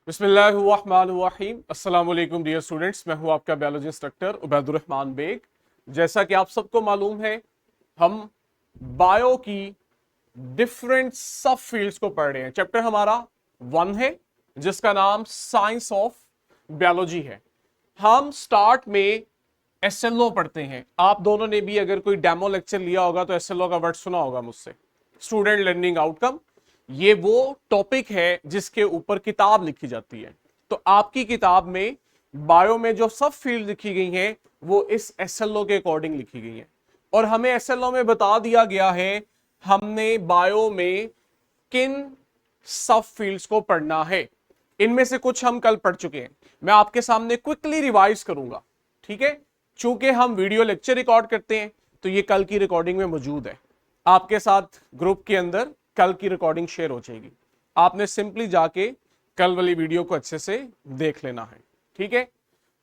बिस्मिल्लाहिर्रहमानिर्रहीम। अस्सलाम वालेकुम डियर स्टूडेंट्स, मैं हूं आपका बायोलॉजी इंस्ट्रक्टर उबैदुर रहमान बेग। जैसा कि आप सबको मालूम है, हम बायो की डिफरेंट सब फील्ड्स को पढ़ रहे हैं। चैप्टर हमारा 1 है जिसका नाम साइंस ऑफ बायोलॉजी है। हम स्टार्ट में एसएलओ पढ़ते हैं। आप दोनों ने भी अगर कोई डेमो लेक्चर लिया होगा तो एसएलओ का वर्ड सुना होगा मुझसे, स्टूडेंट लर्निंग आउटकम। ये वो टॉपिक है जिसके ऊपर किताब लिखी जाती है। तो आपकी किताब में बायो में जो सब फील्ड लिखी गई हैं वो इस एसएलओ के अकॉर्डिंग लिखी गई हैं। और हमें एसएलओ में बता दिया गया है हमने बायो में किन सब फील्ड्स को पढ़ना है। इनमें से कुछ हम कल पढ़ चुके हैं, मैं आपके सामने क्विकली रिवाइज करूंगा, ठीक है। चूंकि हम वीडियो लेक्चर रिकॉर्ड करते हैं तो ये कल की रिकॉर्डिंग में मौजूद है, आपके साथ ग्रुप के अंदर कल की रिकॉर्डिंग शेयर हो जाएगी। आपने सिंपली जाके कल वाली वीडियो को अच्छे से देख लेना है, ठीक है।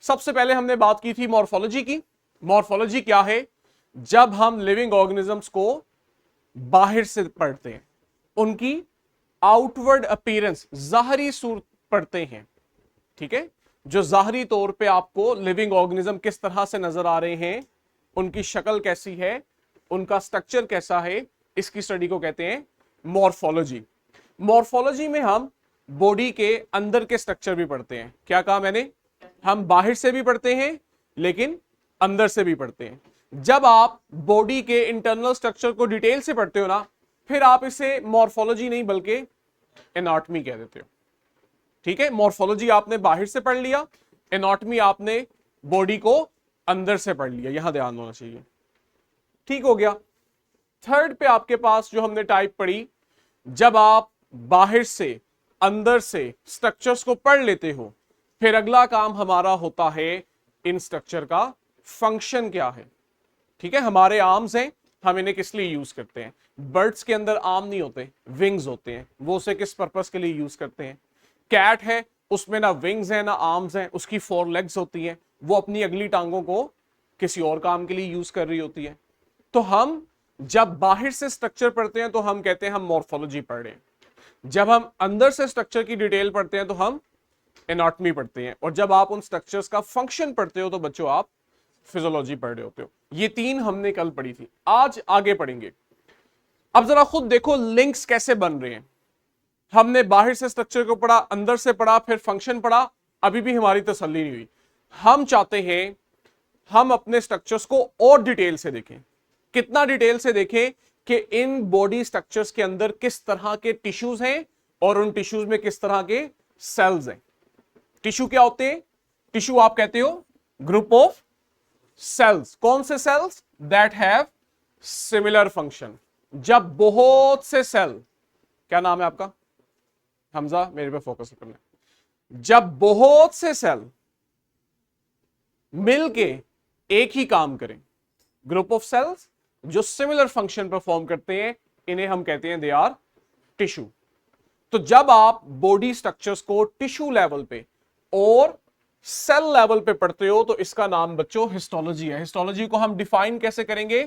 सबसे पहले हमने बात की थी मॉर्फोलॉजी की। मॉर्फोलॉजी क्या है? जब हम लिविंग ऑर्गेनिजम्स को बाहर से पढ़ते हैं, उनकी आउटवर्ड अपीयरेंस, जाहरी सूरत पढ़ते हैं, ठीक है। जो जाहरी तौर पे आपको लिविंग ऑर्गेनिज्म किस तरह से नजर आ रहे हैं, उनकी शक्ल कैसी है, उनका स्ट्रक्चर कैसा है, इसकी स्टडी को कहते हैं मॉर्फोलॉजी। मॉर्फोलॉजी में हम बॉडी के अंदर के स्ट्रक्चर भी पढ़ते हैं। क्या कहा मैंने? हम बाहर से भी पढ़ते हैं लेकिन अंदर से भी पढ़ते हैं। जब आप बॉडी के इंटरनल स्ट्रक्चर को डिटेल से पढ़ते हो ना, फिर आप इसे मॉर्फोलॉजी नहीं बल्कि एनाटॉमी कह देते हो, ठीक है। मॉर्फोलॉजी आपने बाहर से पढ़ लिया, एनाटॉमी आपने बॉडी को अंदर से पढ़ लिया। यहां ध्यान होना चाहिए, ठीक हो गया। थर्ड पे आपके पास जो हमने टाइप पढ़ी, जब आप बाहर से अंदर से स्ट्रक्चर्स को पढ़ लेते हो, फिर अगला काम हमारा होता है इन स्ट्रक्चर का फंक्शन क्या है, ठीक है। हमारे आर्म्स हैं, हम इन्हें किस लिए यूज करते हैं? बर्ड्स के अंदर आर्म नहीं होते, विंग्स होते हैं। वो उसे किस पर्पस के लिए यूज करते हैं? कैट है, उसमें ना विंग्स हैं ना आर्म्स हैं, उसकी 4 लेग्स होती हैं, वो अपनी अगली टांगों को किसी और काम के लिए यूज कर रही होती है। तो हम जब बाहर से स्ट्रक्चर पढ़ते हैं तो हम कहते हैं हम मॉर्फोलॉजी पढ़ रहे हैं। जब हम अंदर से स्ट्रक्चर की डिटेल पढ़ते हैं तो हम एनाटॉमी पढ़ते हैं। और जब आप उन स्ट्रक्चर्स का फंक्शन पढ़ते हो तो बच्चों आप फिजियोलॉजी पढ़ रहे होते हो। ये 3 हमने कल पढ़ी थी, आज आगे पढ़ेंगे। अब जरा खुद देखो लिंक्स कैसे बन रहे हैं। हमने बाहर से स्ट्रक्चर को पढ़ा, अंदर से पढ़ा, फिर फंक्शन पढ़ा, अभी भी हमारी तसल्ली नहीं हुई। हम चाहते हैं हम अपने स्ट्रक्चर्स को और डिटेल से देखें। कितना डिटेल से देखें कि इन बॉडी स्ट्रक्चर्स के अंदर किस तरह के टिश्यूज हैं और उन टिश्यूज में किस तरह के सेल्स हैं। टिश्यू क्या होते हैं? टिश्यू आप कहते हो ग्रुप ऑफ सेल्स। कौन से cells? That have similar function. जब बहुत से सेल, क्या नाम है आपका? हमजा, मेरे पे फोकस करना है। जब बहुत से सेल मिलके एक ही काम करें, ग्रुप ऑफ सेल्स जो सिमिलर फंक्शन परफॉर्म करते हैं, इन्हें हम कहते हैं दे आर टिश्यू। तो जब आप बॉडी स्ट्रक्चर्स को टिश्यू लेवल पे और सेल लेवल पे पढ़ते हो तो इसका नाम बच्चों हिस्टोलॉजी है। हिस्टोलॉजी को हम डिफाइन कैसे करेंगे?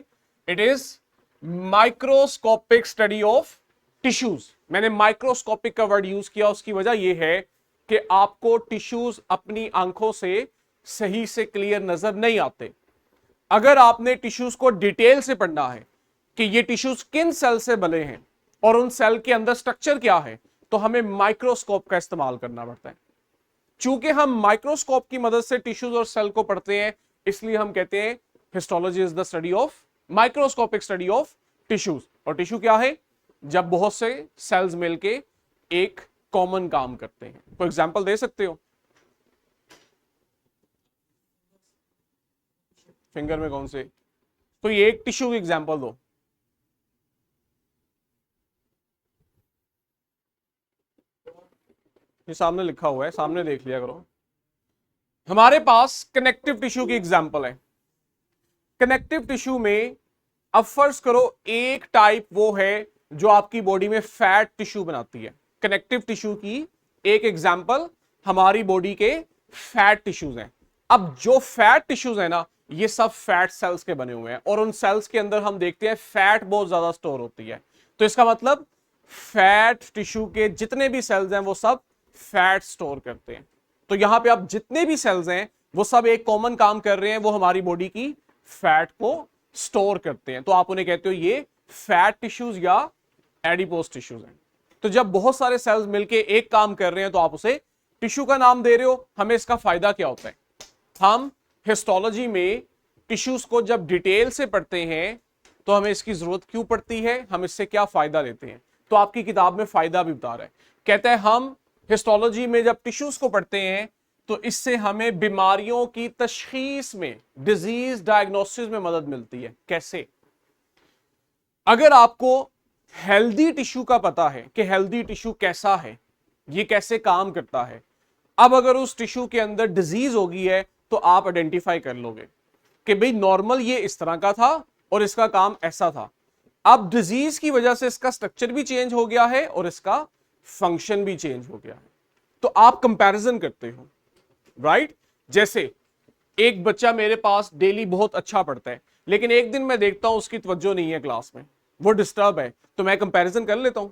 It is microscopic study of tissues. मैंने माइक्रोस्कोपिक का वर्ड यूज किया, उसकी वजह यह है कि आपको टिश्यूज अपनी आंखों से सही से क्लियर नजर नहीं आते। अगर आपने टिश्यूज को डिटेल से पढ़ना है कि ये टिश्यूज किन सेल से बने हैं और उन सेल के अंदर स्ट्रक्चर क्या है, तो हमें माइक्रोस्कोप का इस्तेमाल करना पड़ता है। चूंकि हम माइक्रोस्कोप की मदद से टिश्यूज और सेल को पढ़ते हैं, इसलिए हम कहते हैं histology is the study of, microscopic study of tissues. और टिश्यू क्या है? जब बहुत से सेल्स मिलके एक कॉमन काम करते हैं। कोई एग्जांपल दे सकते हो? फिंगर में कौन से? कोई एक टिश्यू की एग्जांपल दो। ये सामने लिखा हुआ है, सामने देख लिया करो। हमारे पास कनेक्टिव टिश्यू की एग्जांपल है। कनेक्टिव टिश्यू में अब फर्ज करो एक टाइप वो है जो आपकी बॉडी में फैट टिश्यू बनाती है। कनेक्टिव टिश्यू की एक एग्जांपल हमारी बॉडी के फैट टिश्यूज हैं। अब जो फैट टिश्यूज है ना, ये सब फैट सेल्स के बने हुए हैं और उन सेल्स के अंदर हम देखते हैं फैट बहुत ज्यादा स्टोर होती है। तो इसका मतलब फैट टिश्यू के जितने भी सेल्स हैं वो सब फैट स्टोर करते हैं। तो यहां पे आप जितने भी सेल्स हैं वो सब एक कॉमन काम कर रहे हैं, वो हमारी बॉडी की फैट को स्टोर करते हैं। तो आप उन्हें कहते हो ये फैट टिश्यूज या एडिपोज टिश्यूज हैं। तो जब बहुत सारे सेल्स मिलके एक काम कर रहे हैं तो आप उसे टिश्यू का नाम दे रहे हो। हमें इसका फायदा क्या होता है? हम हिस्टोलॉजी में टिश्यूज को जब डिटेल से पढ़ते हैं तो हमें इसकी जरूरत क्यों पड़ती है, हम इससे क्या फायदा लेते हैं। तो आपकी किताब में फायदा भी बता रहा है, कहता है हम हिस्टोलॉजी में जब टिश्यूज को पढ़ते हैं तो इससे हमें बीमारियों की तशखीस में, डिजीज डायग्नोसिस में मदद मिलती है। कैसे? अगर आपको हेल्दी टिश्यू का पता है कि हेल्दी टिश्यू कैसा है, ये कैसे काम करता है, अब अगर उस टिश्यू के अंदर डिजीज होगी है तो आप आइडेंटिफाई कर लोगे कि भाई नॉर्मल ये इस तरह का था और इसका काम ऐसा था। अब डिजीज की वजह से इसका स्ट्रक्चर भी चेंज हो गया है और इसका फंक्शन भी चेंज हो गया है। तो आप कंपैरिजन करते हो, राइट? जैसे एक बच्चा मेरे पास डेली बहुत अच्छा पढ़ता है, लेकिन एक दिन मैं देखता हूं उसकी तवज्जो नहीं है क्लास में, वो डिस्टर्ब है, तो मैं कंपैरिजन कर लेता हूं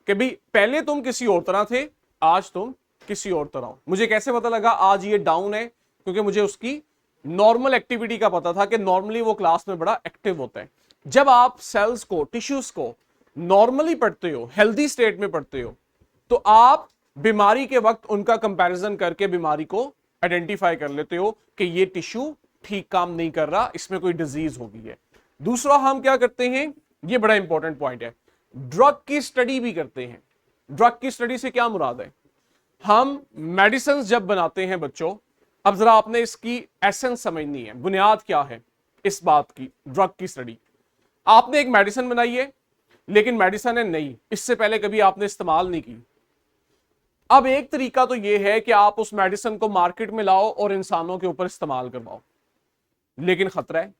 कि भाई पहले तुम किसी और तरह थे, आज तुम किसी और तरह हो। मुझे कैसे पता लगा आज ये डाउन है? क्योंकि मुझे उसकी नॉर्मल एक्टिविटी का पता था कि नॉर्मली वो क्लास में बड़ा एक्टिव होता है। जब आप सेल्स को, टिश्यूज को नॉर्मली पढ़ते हो, हेल्दी स्टेट में पढ़ते हो, तो आप बीमारी के वक्त उनका कंपैरिजन करके बीमारी को आइडेंटिफाई कर लेते हो कि ये टिश्यू ठीक काम नहीं कर रहा, इसमें कोई डिजीज हो गई है। दूसरा हम क्या करते हैं, ये बड़ा इंपॉर्टेंट पॉइंट है, ड्रग की स्टडी भी करते हैं। ड्रग की स्टडी से क्या मुराद है? हम मेडिसिन जब बनाते हैं बच्चों, अब जरा आपने इसकी एसेंस समझनी है, बुनियाद क्या है इस बात की। ड्रग की स्टडी, आपने एक मेडिसिन बनाई है, लेकिन मेडिसिन है नहीं, इससे पहले कभी आपने इस्तेमाल नहीं की। अब एक तरीका तो यह है कि आप उस मेडिसिन को मार्केट में लाओ और इंसानों के ऊपर इस्तेमाल करवाओ, लेकिन खतरा है,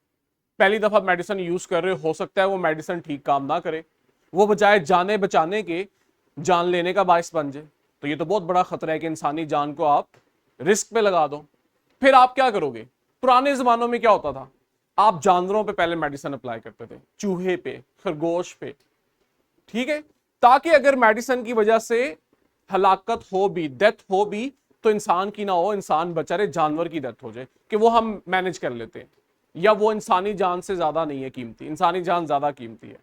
पहली दफा मेडिसिन यूज कर रहे हो सकता है वो मेडिसिन ठीक काम ना करे, वो बजाय जाने बचाने के जान लेने का बायस बन जाए। तो ये तो बहुत बड़ा खतरा है कि इंसानी जान को आप रिस्क पे लगा दो। फिर आप क्या करोगे? पुराने जमानों में क्या होता था, आप जानवरों पे पहले मेडिसिन अप्लाई करते थे, चूहे पे, खरगोश पे, ठीक है, ताकि अगर मेडिसिन की वजह से हलाकत हो भी, डेथ हो भी, तो इंसान की ना हो, इंसान बचा रहे, जानवर की डेथ हो जाए, कि वो हम मैनेज कर लेते हैं, या वो इंसानी जान से ज्यादा नहीं है कीमती, इंसानी जान ज्यादा कीमती है।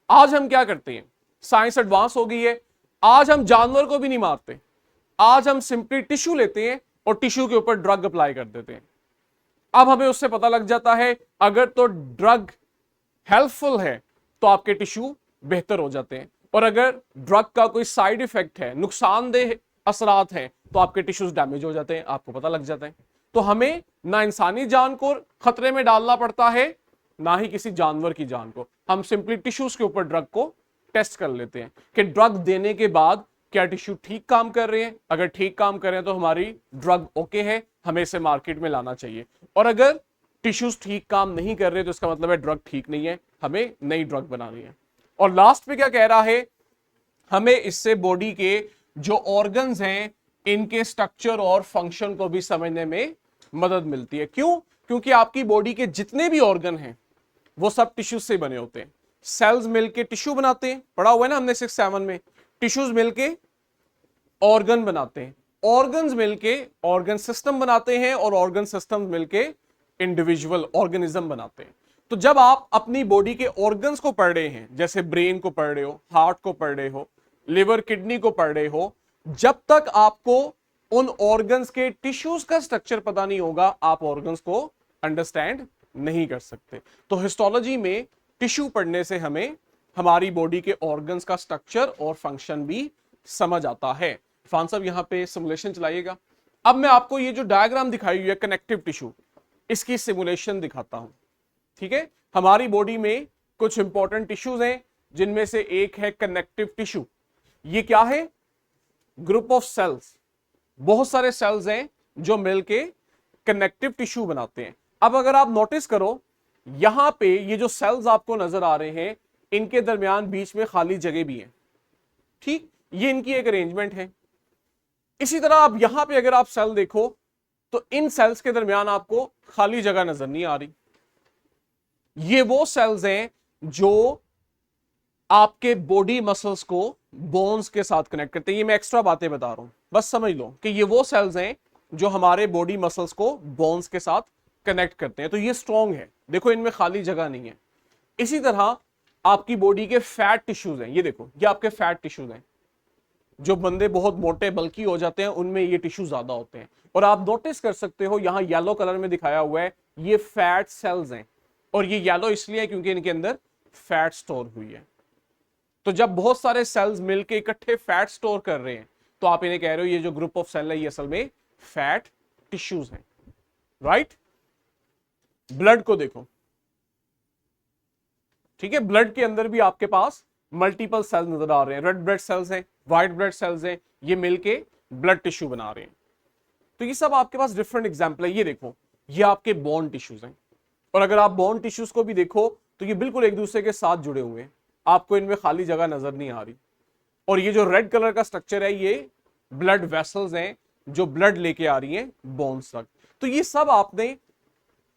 आज हम क्या करते हैं, साइंस एडवांस हो गई है, आज हम जानवर को भी नहीं मारते, आज हम सिंपली टिश्यू लेते हैं और टिश्यू के ऊपर ड्रग अप्लाई कर देते हैं। अब हमें उससे पता लग जाता है अगर तो ड्रग हेल्पफुल है तो आपके टिश्यू बेहतर हो जाते हैं, और अगर ड्रग का कोई साइड इफेक्ट है, नुकसानदेह असरात हैं, तो आपके टिश्यूज डैमेज हो जाते हैं, आपको पता लग जाता है। तो हमें ना इंसानी जान को खतरे में डालना पड़ता है, ना ही किसी जानवर की जान को। हम सिंपली टिश्यूज के ऊपर ड्रग को टेस्ट कर लेते हैं कि ड्रग देने के बाद क्या टिश्यू ठीक काम कर रहे हैं। अगर ठीक काम कर रहे हैं तो हमारी ड्रग ओके है, हमें इसे मार्केट में लाना चाहिए, और अगर टिश्यूज ठीक काम नहीं कर रहे तो इसका मतलब है ड्रग ठीक नहीं है, हमें नई ड्रग बनानी है। और लास्ट पे क्या कह रहा है, हमें इससे बॉडी के जो ऑर्गन्स हैं इनके स्ट्रक्चर और फंक्शन को भी समझने में मदद मिलती है। क्यों? क्योंकि आपकी बॉडी के जितने भी ऑर्गन हैं वो सब टिश्यूज से बने होते हैं। सेल्स मिलके टिश्यू बनाते हैं, पढ़ा हुआ है ना हमने 6-7 में। टिश्यूज मिलके ऑर्गन बनाते हैं, ऑर्गन्स मिलके ऑर्गन सिस्टम बनाते हैं, और ऑर्गन सिस्टम मिलके इंडिविजुअल ऑर्गेनिज्म बनाते हैं। तो जब आप अपनी बॉडी के ऑर्गन्स को पढ़ रहे हैं, जैसे ब्रेन को पढ़ रहे हो, हार्ट को पढ़ रहे हो, लिवर किडनी को पढ़ रहे हो, जब तक आपको उन ऑर्गन्स के टिश्यूज का स्ट्रक्चर पता नहीं होगा, आप ऑर्गन्स को अंडरस्टैंड नहीं कर सकते। तो हिस्टोलॉजी में टिश्यू पढ़ने से हमें हमारी बॉडी के ऑर्गन्स का स्ट्रक्चर और फंक्शन भी समझ आता है। फान साहब यहां पे सिमुलेशन चलाइएगा। अब मैं आपको ये जो डायग्राम दिखाई हुई है कनेक्टिव टिश्यू, इसकी सिमुलेशन दिखाता हूं, ठीक है। हमारी बॉडी में कुछ इंपॉर्टेंट टिश्यूज हैं, जिनमें से एक है कनेक्टिव टिश्यू। ये क्या है? ग्रुप ऑफ सेल्स, बहुत सारे सेल्स हैं जो मिलके कनेक्टिव टिश्यू बनाते हैं। अब अगर आप नोटिस करो, यहां पे ये जो सेल्स आपको नजर आ रहे हैं, इनके दरमियान बीच में खाली जगह भी है, ठीक, ये इनकी एक अरेंजमेंट है। इसी तरह आप यहां पे अगर आप सेल देखो तो इन सेल्स के दरमियान आपको खाली जगह नजर नहीं आ रही। ये वो सेल्स हैं जो आपके बॉडी मसल्स को बोन्स के साथ कनेक्ट करते हैं। ये मैं एक्स्ट्रा बातें बता रहा हूं, बस समझ लो कि ये वो सेल्स हैं जो हमारे बॉडी मसल्स को बोन्स के साथ कनेक्ट करते हैं, तो ये स्ट्रॉन्ग है, देखो इनमें खाली जगह नहीं है। इसी तरह आपकी बॉडी के फैट टिश्यूज हैं, ये देखो ये आपके फैट टिश्यूज हैं। जो बंदे बहुत मोटे बल्की हो जाते हैं उनमें ये टिश्यू ज्यादा होते हैं, और आप नोटिस कर सकते हो यहां येलो कलर में दिखाया हुआ है, ये फैट सेल्स हैं, और ये येलो इसलिए है क्योंकि इनके अंदर फैट स्टोर हुई है। तो जब बहुत सारे सेल्स मिलके इकट्ठे फैट स्टोर कर रहे हैं तो आप इन्हें कह रहे हो ये जो ग्रुप ऑफ सेल है ये असल में फैट टिश्यूज हैं, राइट। ब्लड को देखो, ठीक है, ब्लड के अंदर भी आपके पास मल्टीपल सेल्स नजर आ रहे हैं, रेड ब्लड सेल्स हैं, व्हाइट ब्लड सेल्स हैं, ये मिलके ब्लड टिश्यू बना रहे हैं। तो ये सब आपके पास डिफरेंट एग्जाम्पल है। ये देखो ये आपके बोन टिश्यूज हैं, और अगर आप बोन टिश्यूज को भी देखो तो ये बिल्कुल एक दूसरे के साथ जुड़े हुए हैं, आपको इनमें खाली जगह नजर नहीं आ रही। और ये जो रेड कलर का स्ट्रक्चर है ये ब्लड वेसल्स हैं जो ब्लड लेके आ रही हैं बोन्स तक। तो ये सब आपने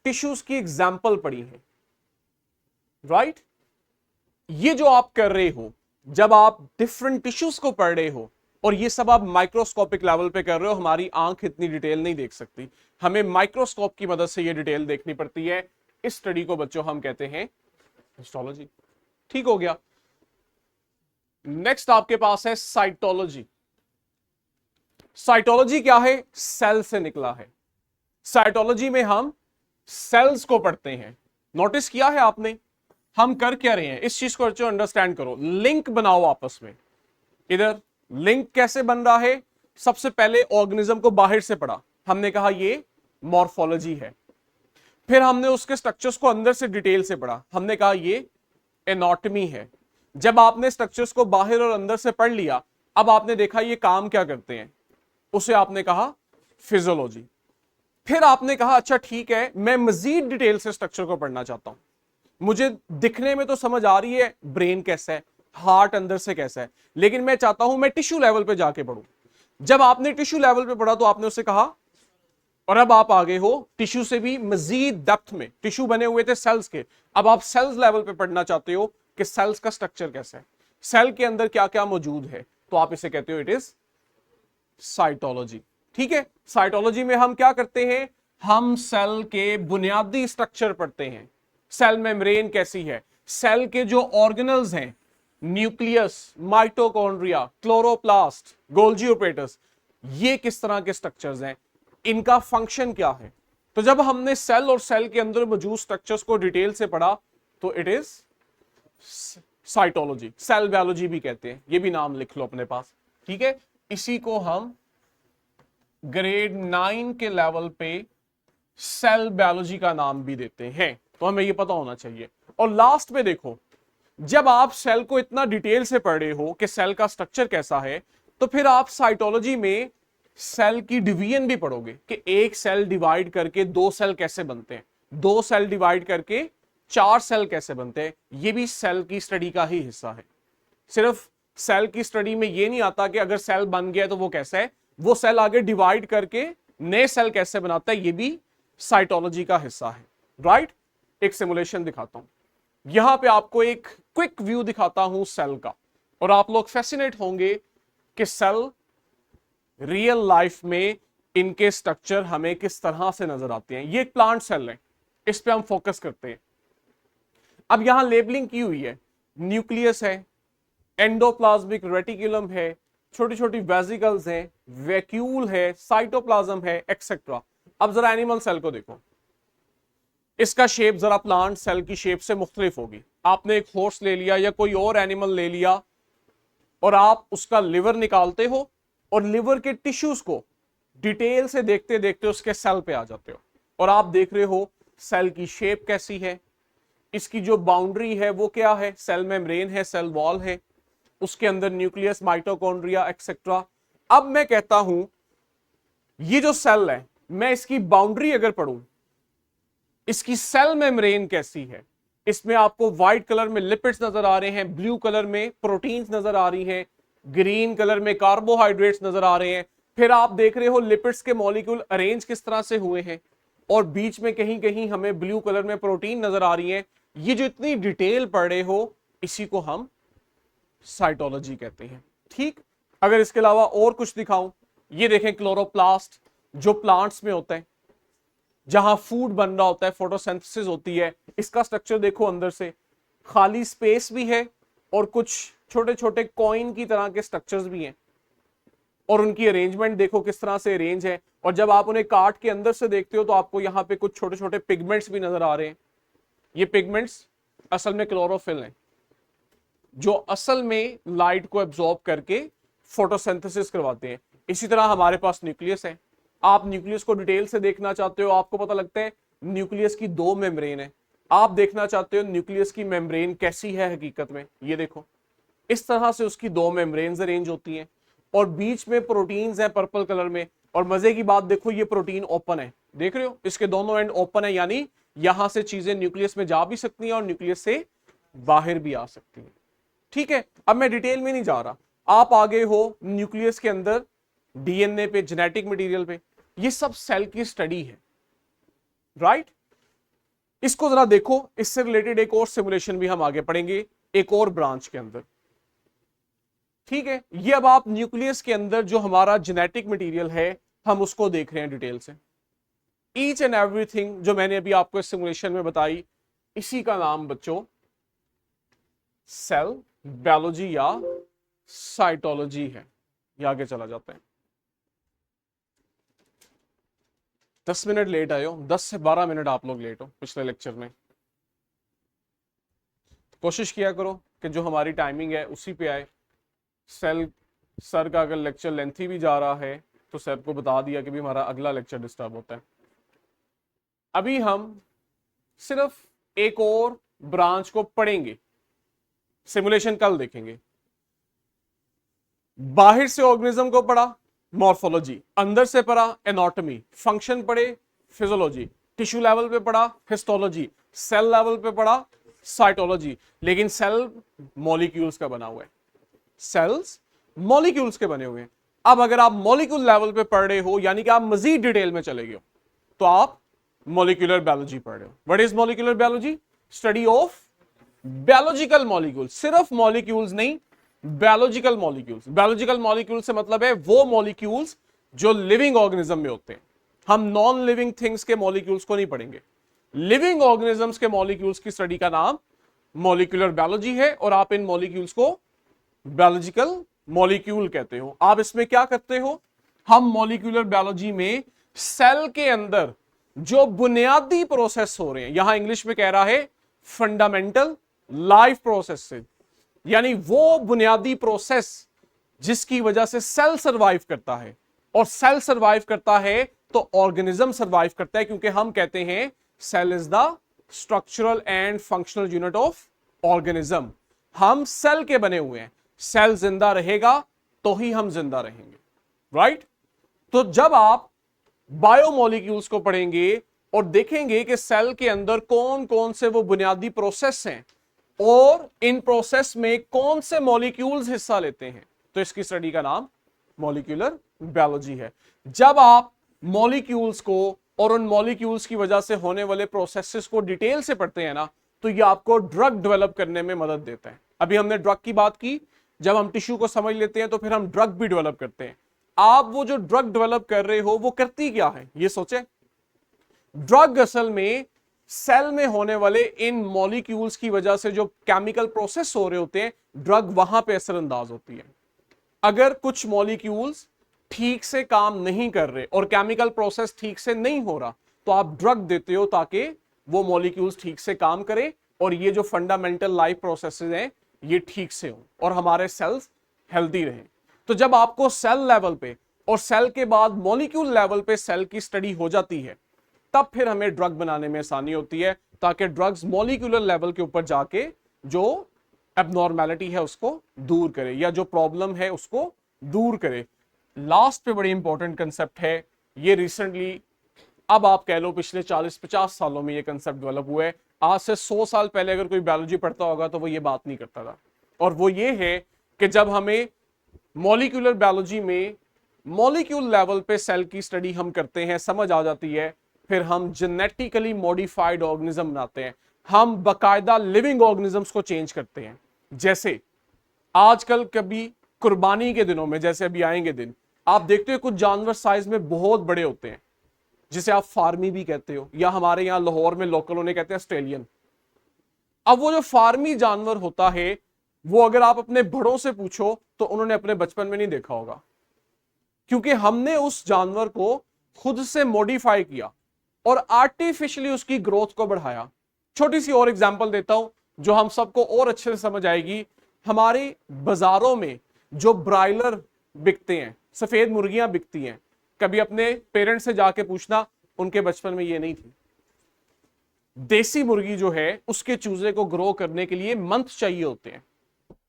टिश्यूज की एग्जाम्पल पढ़ी है, राइट। ये जो आप कर रहे हो जब आप डिफरेंट टिश्यूज को पढ़ रहे हो, और ये सब आप माइक्रोस्कोपिक लेवल पे कर रहे हो, हमारी आंख इतनी डिटेल नहीं देख सकती, हमें माइक्रोस्कोप की मदद से ये डिटेल देखनी पड़ती है। इस स्टडी को बच्चों हम कहते हैं हिस्टोलॉजी। ठीक हो गया। नेक्स्ट आपके पास है साइटोलॉजी। साइटोलॉजी क्या है? सेल से निकला है। साइटोलॉजी में हम सेल्स को पढ़ते हैं। नोटिस किया है आपने हम कर क्या रहे हैं? इस चीज को बच्चों अंडरस्टैंड करो, लिंक बनाओ आपस में। इधर लिंक कैसे बन रहा है? सबसे पहले ऑर्गेनिज्म को बाहर से पढ़ा, हमने कहा ये मॉर्फोलॉजी है। फिर हमने उसके स्ट्रक्चर्स को अंदर से डिटेल से पढ़ा, हमने कहा ये एनाटॉमी है। जब आपने स्ट्रक्चर्स को बाहर और अंदर से पढ़ लिया, अब आपने देखा ये काम क्या करते हैं, उसे आपने कहा फिजियोलॉजी। फिर आपने कहा अच्छा ठीक है, मैं मजीद डिटेल से स्ट्रक्चर को पढ़ना चाहता हूं, मुझे दिखने में तो समझ आ रही है ब्रेन कैसा है, हार्ट अंदर से कैसा है, लेकिन मैं चाहता हूं मैं टिश्यू लेवल पे जाके पढ़ूं। जब आपने टिश्यू लेवल पे पढ़ा तो आपने उससे कहा, और अब आप आगे हो टिश्यू से भी मजीद डेप्थ में। टिश्यू बने हुए थे सेल्स के, अब आप सेल्स लेवल पे पढ़ना चाहते हो कि सेल्स का स्ट्रक्चर कैसा है, सेल के अंदर क्या क्या मौजूद है, तो आप इसे कहते हो इट इज साइटोलॉजी। ठीक है, साइटोलॉजी में हम क्या करते हैं? हम सेल के बुनियादी स्ट्रक्चर पढ़ते हैं। सेल मेम्ब्रेन कैसी है, सेल के जो ऑर्गेनल्स हैं, nucleus, mitochondria, chloroplast, Golgi apparatus, ये किस तरह के स्ट्रक्चर्स हैं, इनका फंक्शन क्या है। तो जब हमने सेल और सेल के अंदर मौजूद स्ट्रक्चर्स को डिटेल से पढ़ा तो it is cytology. Cell biology भी कहते हैं, ये भी नाम लिख लो अपने पास। ठीक है, इसी को हम ग्रेड 9 के लेवल पे सेल बायोलॉजी का नाम भी देते हैं, तो हमें ये पता होना चाहिए। और लास्ट में देखो, जब आप सेल को इतना डिटेल से पढ़ रहे हो कि सेल का स्ट्रक्चर कैसा है, तो फिर आप साइटोलॉजी में सेल की डिवीजन भी पढ़ोगे कि एक सेल डिवाइड करके 2 सेल कैसे बनते हैं, 2 सेल डिवाइड करके 4 सेल कैसे बनते हैं। ये भी सेल की स्टडी का ही हिस्सा है। सिर्फ सेल की स्टडी में ये नहीं आता कि अगर सेल बन गया तो वो कैसा है, वो सेल आगे डिवाइड करके नए सेल कैसे बनाता है, ये भी साइटोलॉजी का हिस्सा है, राइट। एक सिमुलेशन दिखाता हूं, यहां पे आपको एक क्विक व्यू दिखाता हूं सेल का, और आप लोग फैसिनेट होंगे कि सेल रियल लाइफ में इनके स्ट्रक्चर हमें किस तरह से नजर आते हैं। ये एक प्लांट सेल है, इस पे हम फोकस करते हैं। अब यहां लेबलिंग की हुई है, न्यूक्लियस है, एंडोप्लाज्मिक रेटिकुलम है, छोटी छोटी वेसिकल्स हैं, वैक्यूल है, साइटोप्लाज्म है, एक्सेट्रा। अब जरा एनिमल सेल को देखो, इसका शेप जरा प्लांट सेल की शेप से मुख्तलिफ होगी। आपने एक हॉर्स ले लिया या कोई और एनिमल ले लिया, और आप उसका लिवर निकालते हो, और लिवर के टिश्यूज को डिटेल से देखते देखते उसके सेल पे आ जाते हो, और आप देख रहे हो सेल की शेप कैसी है, इसकी जो बाउंड्री है वो क्या है, सेल मेम्ब्रेन है, सेल वॉल है, उसके अंदर न्यूक्लियस, माइटोकॉन्ड्रिया, एक्सेट्रा। अब मैं कहता हूं ये जो सेल है, मैं इसकी बाउंड्री अगर पढ़ूं, इसकी सेल मेम्ब्रेन कैसी है, इसमें आपको व्हाइट कलर में लिपिड्स नजर आ रहे हैं, ब्लू कलर में प्रोटीन्स नजर आ रही हैं, ग्रीन कलर में कार्बोहाइड्रेट्स नजर आ रहे हैं। फिर आप देख रहे हो लिपिड्स के मॉलिक्यूल अरेंज किस तरह से हुए हैं, और बीच में कहीं कहीं हमें ब्लू कलर में प्रोटीन नजर आ रही है। ये जो इतनी डिटेल पढ़ रहे हो, इसी को हम साइटोलॉजी कहते हैं। ठीक, अगर इसके अलावा और कुछ दिखाऊं, ये देखें क्लोरोप्लास्ट जो प्लांट्स में होता है, जहां फूड बन रहा होता है, फोटोसिंथेसिस होती है। इसका स्ट्रक्चर देखो, अंदर से खाली स्पेस भी है और कुछ छोटे छोटे कॉइन की तरह के स्ट्रक्चर्स भी हैं, और उनकी अरेंजमेंट देखो किस तरह से अरेंज है। और जब आप उन्हें काट के अंदर से देखते हो तो आपको यहां पे कुछ छोटे छोटे पिगमेंट्स भी नजर आ रहे हैं। ये पिगमेंट्स असल में क्लोरोफिल हैं, जो असल में लाइट को एब्जॉर्ब करके फोटोसिंथेसिस करवाते हैं। इसी तरह हमारे पास न्यूक्लियस है। आप न्यूक्लियस को डिटेल से देखना चाहते हो, आपको पता लगता है न्यूक्लियस की 2 मेम्ब्रेन है। आप देखना चाहते हो न्यूक्लियस की मेम्ब्रेन कैसी है हकीकत में, ये देखो इस तरह से उसकी 2 मेम्ब्रेन्स अरेंज होती हैं और बीच में प्रोटीन्स हैं पर्पल कलर में। और मजे की बात देखो, ये प्रोटीन ओपन है, देख रहे हो इसके दोनों एंड ओपन है, यानी यहां से चीजें न्यूक्लियस में जा भी सकती हैं और न्यूक्लियस से बाहर भी आ सकती हैं। ठीक है, अब मैं डिटेल में नहीं जा रहा, आप आगे हो न्यूक्लियस के अंदर डीएनए पे, जेनेटिक मटेरियल पे, ये सब सेल की स्टडी है, राइट। इसको जरा देखो, इससे रिलेटेड एक और सिमुलेशन भी हम आगे पढ़ेंगे एक और ब्रांच के अंदर। ठीक है, ये अब आप न्यूक्लियस के अंदर जो हमारा जेनेटिक मटेरियल है हम उसको देख रहे हैं डिटेल से। ईच एंड एवरीथिंग जो मैंने अभी आपको इस सिमुलेशन में बताई, इसी का नाम बच्चों सेल बायोलॉजी या साइटोलॉजी है। ये आगे चला जाता है। 10 मिनट लेट आए हो, 10 से 12 मिनट आप लोग लेट हो पिछले लेक्चर में। कोशिश किया करो कि जो हमारी टाइमिंग है उसी पे आए। सर का अगर लेक्चर लेंथी भी जा रहा है तो सर को बता दिया कि भी हमारा अगला लेक्चर डिस्टर्ब होता है। अभी हम सिर्फ एक और ब्रांच को पढ़ेंगे, सिमुलेशन कल देखेंगे। बाहर से ऑर्गेनिज्म को पढ़ा मॉर्फोलॉजी, अंदर से पढ़ा एनाटॉमी, फंक्शन पढ़े फिजियोलॉजी, टिश्यू लेवल पे पढ़ा हिस्टोलॉजी, सेल लेवल पे पढ़ा साइटोलॉजी। लेकिन सेल मॉलिक्यूल्स का बना हुआ है, सेल्स मॉलिक्यूल्स के बने हुए हैं। अब अगर आप मॉलिक्यूल लेवल पे पढ़ रहे हो, यानी कि आप मजीद डिटेल में चले गए हो, तो आप मॉलिक्यूलर बायोलॉजी पढ़ रहे हो। What is molecular biology? Study of biological molecules. सिर्फ मॉलिक्यूल्स नहीं, बायोलॉजिकल मॉलिक्यूल्स। बायोलॉजिकल मॉलिक्यूल से मतलब है वो मॉलिक्यूल्स जो लिविंग ऑर्गेनिज्म में होते हैं। हम नॉन लिविंग थिंग्स के मॉलिक्यूल्स को नहीं पढ़ेंगे। लिविंग ऑर्गेनिजम्स के मॉलिक्यूल्स की स्टडी का नाम मॉलिक्यूलर बायोलॉजी है, और आप इन मॉलिक्यूल्स को बायोलॉजिकल मॉलिक्यूल कहते हो। आप इसमें क्या करते हो? हम मॉलिक्यूलर बायोलॉजी में सेल के अंदर जो बुनियादी प्रोसेस हो रहे हैं, यहां इंग्लिश में कह रहा है फंडामेंटल लाइफ प्रोसेस, यानी वो बुनियादी प्रोसेस जिसकी वजह से सेल सरवाइव करता है। और सेल सरवाइव करता है तो ऑर्गेनिज्म सरवाइव करता है, क्योंकि हम कहते हैं cell is the structural and functional unit of organism. हम सेल के बने हुए हैं, सेल जिंदा रहेगा तो ही हम जिंदा रहेंगे, राइट। तो जब आप बायोमोलिक्यूल्स को पढ़ेंगे और देखेंगे कि सेल के अंदर कौन कौन से वो बुनियादी प्रोसेस हैं और इन प्रोसेस में कौन से मॉलिक्यूल्स हिस्सा लेते हैं, तो इसकी स्टडी का नाम मॉलिक्यूलर बायोलॉजी है। जब आप मॉलिक्यूल्स को और उन मॉलिक्यूल्स की वजह से होने वाले प्रोसेसेस को डिटेल से पढ़ते हैं ना, तो ये आपको ड्रग डेवलप करने में मदद देता है। अभी हमने ड्रग की बात की, जब हम टिश्यू को समझ लेते हैं तो फिर हम ड्रग भी डेवलप करते हैं। आप वो जो ड्रग डेवलप कर रहे हो वो करती क्या है, ये सोचे। ड्रग असल में सेल में होने वाले इन मॉलिक्यूल्स की वजह से जो केमिकल प्रोसेस हो रहे होते हैं, ड्रग वहां पे असरअंदाज होती है। अगर कुछ मॉलिक्यूल्स ठीक से काम नहीं कर रहे और केमिकल प्रोसेस ठीक से नहीं हो रहा, तो आप ड्रग देते हो ताकि वो मॉलिक्यूल्स ठीक से काम करें और ये जो फंडामेंटल लाइफ प्रोसेसेस हैं ये ठीक से हो और हमारे सेल्स हेल्दी रहें। तो जब आपको सेल लेवल पे और सेल के बाद मॉलिक्यूल लेवल पे सेल की स्टडी हो जाती है, तब फिर हमें ड्रग बनाने में आसानी होती है, ताकि ड्रग्स मॉलिक्यूलर लेवल के ऊपर जाके जो एबनॉर्मेलिटी है उसको दूर करे या जो प्रॉब्लम है उसको दूर करे। लास्ट पे बड़ी इंपॉर्टेंट कंसेप्ट है, ये रिसेंटली, अब आप कह लो पिछले 40-50 सालों में ये कंसेप्ट डेवलप हुआ है। आज से 100 साल पहले अगर कोई बायोलॉजी पढ़ता होगा तो वो ये बात नहीं करता था, और वो ये है कि जब हमें मॉलिक्यूलर बायोलॉजी में मॉलिक्यूल लेवल पे सेल की स्टडी हम करते हैं, समझ आ जाती है, फिर हम जेनेटिकली मॉडिफाइड ऑर्गेनिज्म बनाते हैं। हम बाकायदा लिविंग ऑर्गेनिजम्स को चेंज करते हैं। जैसे आजकल कभी कुर्बानी के दिनों में, जैसे अभी आएंगे दिन, आप देखते हो कुछ जानवर साइज में बहुत बड़े होते हैं, जिसे आप फार्मी भी कहते हो, या हमारे यहां लाहौर में लोकल उन्हें कहते हैं ऑस्ट्रेलियन। अब वो जो फार्मी जानवर होता है, वो अगर आप अपने बड़ों से पूछो तो उन्होंने अपने बचपन में नहीं देखा होगा, क्योंकि हमने उस जानवर को खुद से मॉडिफाई किया और आर्टिफिशियली उसकी ग्रोथ को बढ़ाया। छोटी सी और एग्जांपल देता हूं जो हम सबको और अच्छे से समझ आएगी। हमारे बाजारों में जो ब्रायलर बिकते हैं, सफेद मुर्गियां बिकती हैं, कभी अपने पेरेंट्स से जाके पूछना, उनके बचपन में ये नहीं थी। देसी मुर्गी जो है, उसके चूजे को ग्रो करने के लिए मंथ चाहिए होते हैं,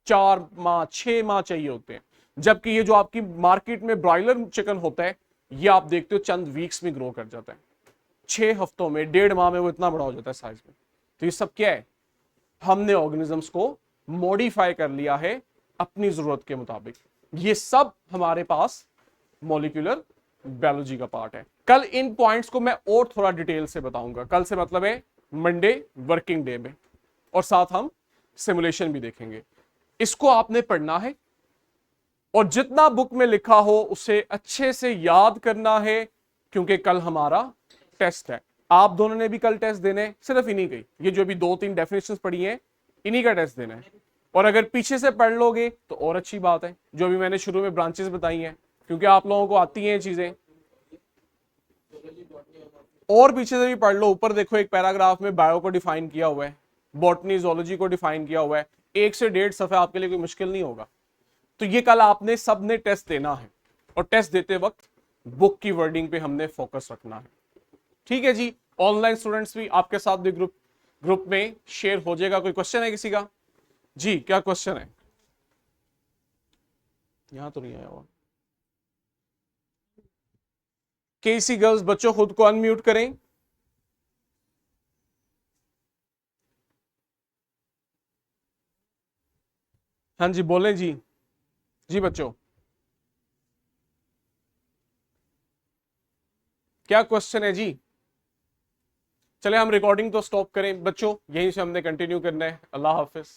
4 माह 6 माह चाहिए होते हैं, जबकि ये जो आपकी मार्केट में ब्रॉयलर चिकन होता है, ये आप देखते हो चंद वीक्स में ग्रो कर जाता है, 6 हफ्तों में, 1.5 माह में वो इतना बड़ा हो जाता है साइज में। तो ये सब क्या है? हमने ऑर्गेनिजम्स को मॉडिफाई कर लिया है अपनी जरूरत के मुताबिक। ये सब हमारे पास मॉलिक्यूलर बायोलॉजी का पार्ट है। कल इन पॉइंट्स को मैं और थोड़ा डिटेल से बताऊंगा। कल से मतलब है मंडे वर्किंग डे में, और साथ हम सिमुलेशन भी देखेंगे। इसको आपने पढ़ना है और जितना बुक में लिखा हो उसे अच्छे से याद करना है, क्योंकि कल हमारा टेस्ट है। आप दोनों ने भी कल टेस्ट देने हैं, सिर्फ इन्हीं का ही, ये जो अभी 2-3 डेफिनेशंस पढ़ी हैं, इन्हीं का टेस्ट देना है। और अगर पीछे से पढ़ लोगे तो और अच्छी बात है, जो अभी मैंने शुरू में ब्रांचेस बताई हैं, क्योंकि आप लोगों को आती हैं चीजें। और पीछे से भी पढ़ लो, ऊपर देखो एक पैराग्राफ में बायो को डिफाइन किया हुआ है, बॉटनी जोलॉजी को डिफाइन किया हुआ है। 1 से 1.5 सफे आपके लिए कोई मुश्किल नहीं होगा। तो ये कल आपने सबने टेस्ट देना है, और टेस्ट देते वक्त बुक की वर्डिंग पे हमने फोकस रखना है। ठीक है जी। ऑनलाइन स्टूडेंट्स भी आपके साथ भी ग्रुप में शेयर हो जाएगा। कोई क्वेश्चन है किसी का? जी, क्या क्वेश्चन है? यहां तो नहीं आया हुआ। केसी गर्ल्स बच्चों खुद को अनम्यूट करें। हाँ जी, बोले जी। जी बच्चों, क्या क्वेश्चन है जी? चले हम रिकॉर्डिंग तो स्टॉप करें बच्चों, यहीं से हमने कंटिन्यू करना है। अल्लाह हाफिज।